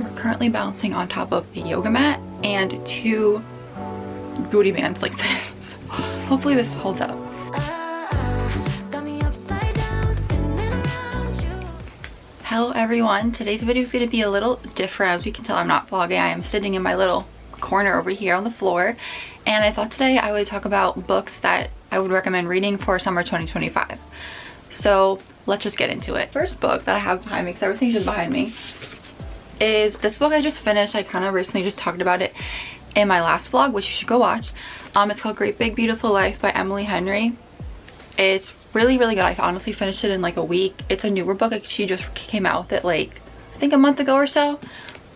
We're currently balancing on top of a yoga mat and 2 booty bands like this. Hopefully this holds up. Hello everyone, today's video is going to be a little different. As you can tell, I'm not vlogging. I am sitting in my little corner over here on the floor, and I thought today I would talk about books that I would recommend reading for summer 2025. So let's just get into it. First book that I have behind me, because everything's just behind me, is this book I just finished. I kind of recently just talked about it in my last vlog, which you should go watch. It's called Great Big Beautiful Life by Emily Henry. It's really good. I honestly finished it in like a week. It's a newer book. Like, she just came out with it like I think a month ago or so,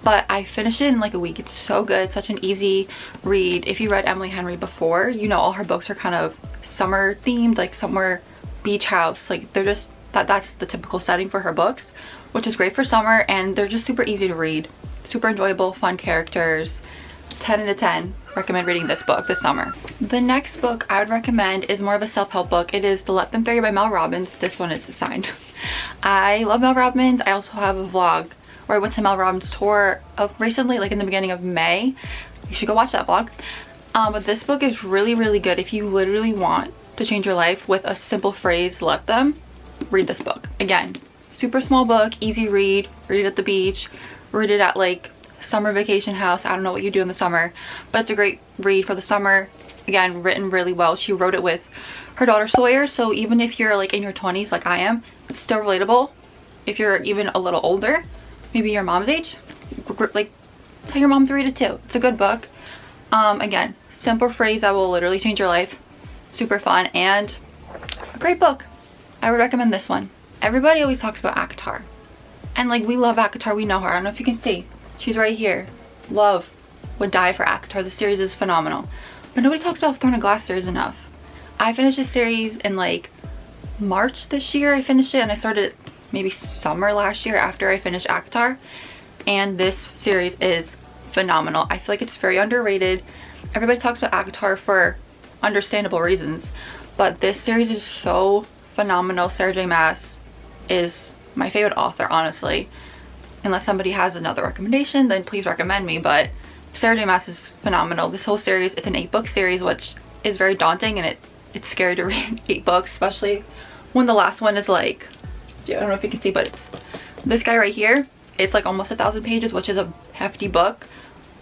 but I finished it in like a week. It's so good. Such an easy read. If you read Emily Henry before, you know all her books are kind of summer themed, like somewhere beach house. Like they're just that's the typical setting for her books, which is great for summer, and they're just super easy to read, super enjoyable, fun characters. 10 out of 10. Recommend reading this book this summer. The next book I would recommend is more of a self-help book. It is The Let Them Theory by Mel Robbins. This one is signed. I love Mel Robbins. I also have a vlog where I went to Mel Robbins' tour of recently, like in the beginning of May. You should go watch that vlog. But this book is really good. If you literally want to change your life with a simple phrase, let them, read this book. Again, super small book, easy read. Read it at the beach, read it at like summer vacation house. I don't know what you do in the summer, but it's a great read for the summer. Again, written really well. She wrote it with her daughter Sawyer, so even if you're like in your 20s like I am, it's still relatable. If you're even a little older, maybe your mom's age, like tell your mom to read it too. It's a good book. Again, simple phrase that will literally change your life. Super fun and a great book. I would recommend this one. Everybody always talks about ACOTAR, and like we love ACOTAR. We know her. I don't know if you can see. She's right here. Love, would die for ACOTAR. The series is phenomenal. But nobody talks about Throne of Glass series enough. I finished this series in like March this year. I finished it, and I started maybe summer last year after I finished ACOTAR. And this series is phenomenal. I feel like it's very underrated. Everybody talks about ACOTAR for understandable reasons, but this series is so phenomenal. Sarah J Maas is my favorite author, honestly. Unless somebody has another recommendation, then please recommend me, but Sarah J Maas is phenomenal. This whole series, it's an 8-book series, which is very daunting, and it's scary to read 8 books, especially when the last one is like, I don't know if you can see, but it's this guy right here. It's like almost 1,000 pages, which is a hefty book,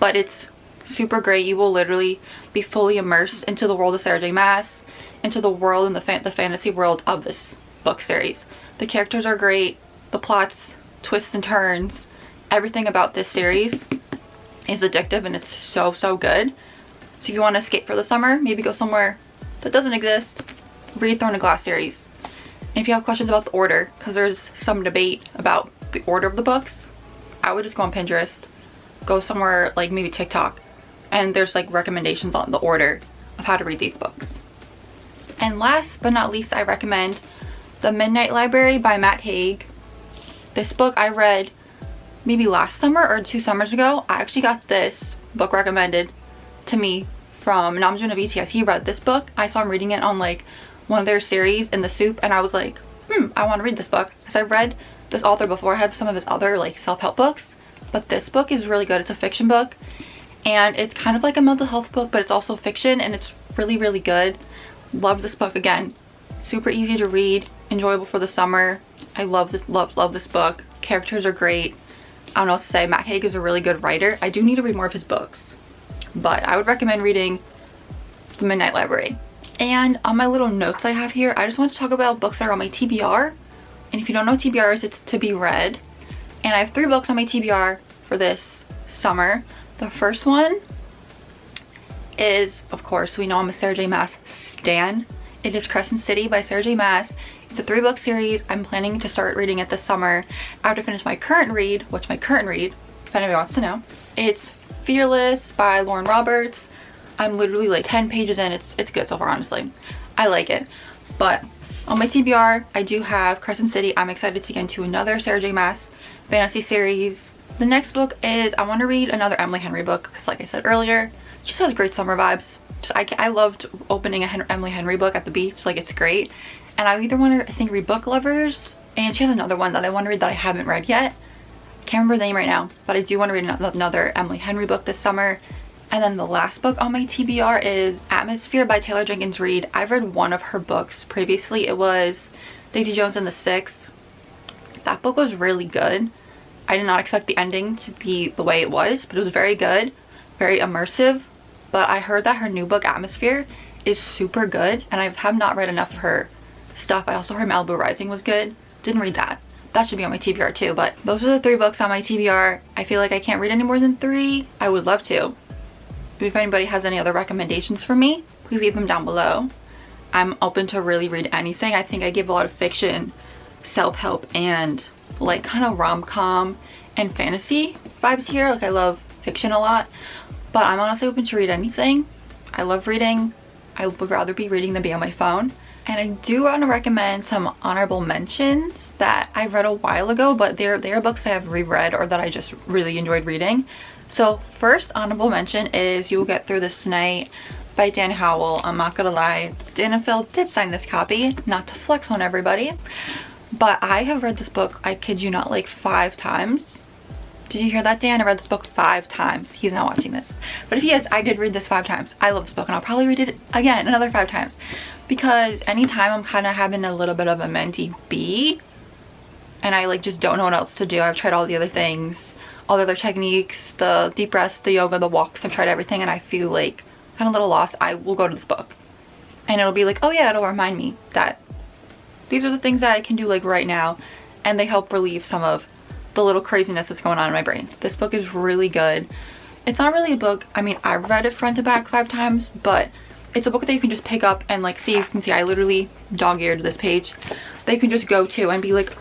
but it's super great. You will literally be fully immersed into the world of Sarah J Maas, into the world and the fantasy world of this book series. The characters are great, the plots, twists and turns, everything about this series is addictive, and it's so good. So if you want to escape for the summer, maybe go somewhere that doesn't exist, read Throne of Glass series. And if you have questions about the order, because there's some debate about the order of the books, I would just go on Pinterest, go somewhere like maybe TikTok, and there's like recommendations on the order of how to read these books. And last but not least, I recommend The Midnight Library by Matt Haig. This book I read maybe last summer or 2 summers ago. I actually got this book recommended to me from Namjoon of BTS. He read this book. I saw him reading it on like one of their series in the soup, and I was like, I want to read this book. Because I've read this author before. I had some of his other like self-help books, but this book is really good. It's a fiction book, and it's kind of like a mental health book, but it's also fiction, and it's really good. Love this book. Again, super easy to read, enjoyable for the summer. I love this book. Characters are great. I don't know what to say. Matt Haig is a really good writer. I do need to read more of his books, but I would recommend reading The Midnight Library. And on my little notes I have here, I just want to talk about books that are on my TBR. And if you don't know what TBR is, it's to be read. And I have 3 books on my TBR for this summer. The first one is, of course, we know I'm a Sarah J Maas stan. It is Crescent City by Sarah J Maas. It's a 3-book series. I'm planning to start reading it this summer after finish my current read, if anybody wants to know. It's Fearless by Lauren Roberts. I'm literally like 10 pages in. It's good so far, honestly. I like it. But on my TBR, I do have Crescent City. I'm excited to get into another Sarah J Maas fantasy series. The next book is, I want to read another Emily Henry book, because like I said earlier, she just has great summer vibes. I loved opening a Emily Henry book at the beach. Like, it's great. And I either want to, I think, read Book Lovers, and she has another one that I want to read that I haven't read yet. Can't remember the name right now, but I do want to read another Emily Henry book this summer. And then the last book on my TBR is Atmosphere by Taylor Jenkins Reid. I've read one of her books previously. It was Daisy Jones and the Six. That book was really good. I did not expect the ending to be the way it was, but it was very good, very immersive. But I heard that her new book, Atmosphere, is super good, and I have not read enough of her stuff. I also heard Malibu Rising was good. Didn't read that. That should be on my TBR too, but those are the 3 books on my TBR. I feel like I can't read any more than 3. I would love to. If anybody has any other recommendations for me, please leave them down below. I'm open to really read anything. I think I give a lot of fiction, self-help, and like kind of rom-com and fantasy vibes here. Like I love fiction a lot, but I'm honestly open to read anything. I love reading. I would rather be reading than be on my phone. And I do want to recommend some honorable mentions that I read a while ago, but they are books I have reread or that I just really enjoyed reading. So first honorable mention is You Will Get Through This Tonight by Dan Howell. I'm not gonna lie, Dan and Phil did sign this copy, not to flex on everybody, but I have read this book, I kid you not, like 5 times. Did you hear that, Dan? I read this book 5 times. He's not watching this, but if he is, I did read this 5 times. I love this book and I'll probably read it again another 5 times, because anytime I'm kind of having a little bit of a mentee B and I like just don't know what else to do, I've tried all the other things, all the other techniques, the deep breaths, the yoga, the walks, I've tried everything, and I feel like kind of a little lost, I will go to this book and it'll be like, oh yeah, it'll remind me that these are the things that I can do like right now, and they help relieve some of the little craziness that's going on in my brain. This book is really good. It's not really a book, I mean, I've read it front to back 5 times, but it's a book that you can just pick up and like see. You can see I literally dog-eared this page. They can just go to and be like,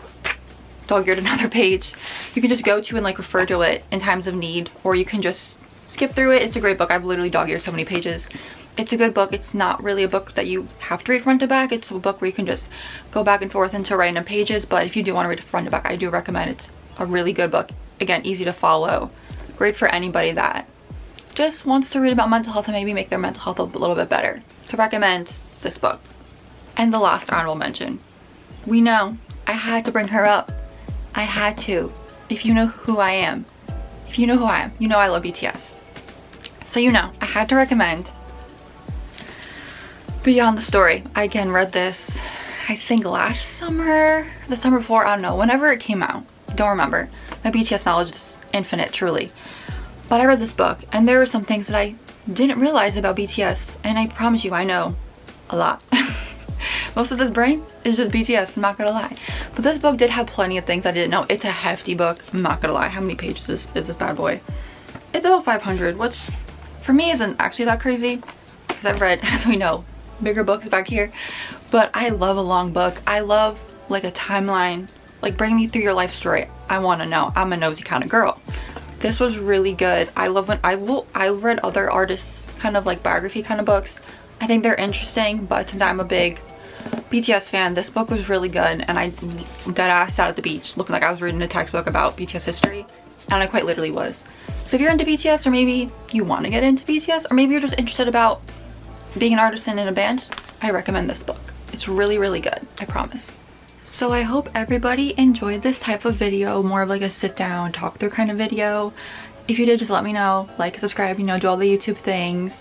dog-eared another page. You can just go to and like refer to it in times of need, or you can just skip through it. It's a great book. I've literally dog-eared so many pages. It's a good book. It's not really a book that you have to read front to back. It's a book where you can just go back and forth into random pages, but if you do want to read it front to back, I do recommend it. It's a really good book. Again, easy to follow. Great for anybody that just wants to read about mental health and maybe make their mental health a little bit better. To recommend this book. And the last honorable mention. We know I had to bring her up. I had to. If you know who I am, you know I love BTS. So you know, I had to recommend Beyond the Story. I again read this, I think last summer, the summer before, I don't know, whenever it came out. I don't remember. My BTS knowledge is infinite, truly. But I read this book and there were some things that I didn't realize about BTS, and I promise you I know a lot. Most of this brain is just BTS, I'm not gonna lie. But this book did have plenty of things I didn't know. It's a hefty book, I'm not gonna lie. How many pages is this bad boy? It's about 500, which for me isn't actually that crazy, because I've read, as we know, bigger books back here. But I love a long book. I love like a timeline, like bring me through your life story. I wanna know. I'm a nosy kind of girl. This was really good. I love when I read other artists kind of like biography kind of books. I think they're interesting, but since I'm a big BTS fan, this book was really good, and I deadass sat at the beach looking like I was reading a textbook about BTS history, and I quite literally was. So if you're into BTS, or maybe you want to get into BTS, or maybe you're just interested about being an artist and in a band, I recommend this book. It's really, really good, I promise. So I hope everybody enjoyed this type of video, more of like a sit down, talk through kind of video. If you did, just let me know, like, subscribe, you know, do all the YouTube things.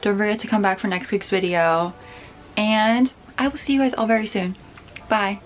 Don't forget to come back for next week's video, and I will see you guys all very soon. Bye.